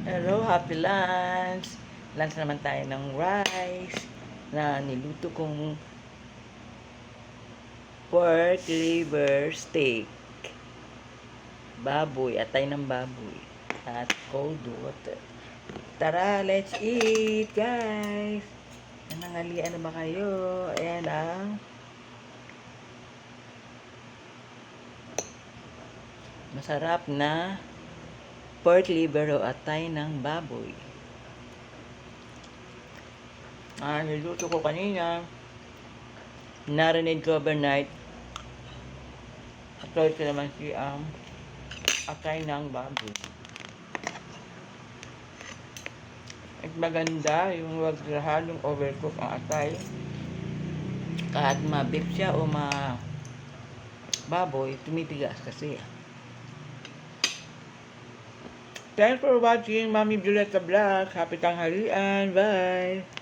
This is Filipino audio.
Hello, happy lunch! Lunch naman tayo ng rice na niluto kong pork liver steak. Baboy, atay ng baboy. At cold water. Tara, let's eat, guys! Nanangalian na ba kayo? Ayan ang masarap na pork liver o atay ng baboy. Niluto ko kanina. Narinig ko overnight. At ko naman ang atay ng baboy. At maganda yung wag halong overcook ang atay. Kahit ma-beef siya o baboy, tumipigas kasi. Thanks for watching, Mami Violeta Vlog. Happy tanghalian. Bye!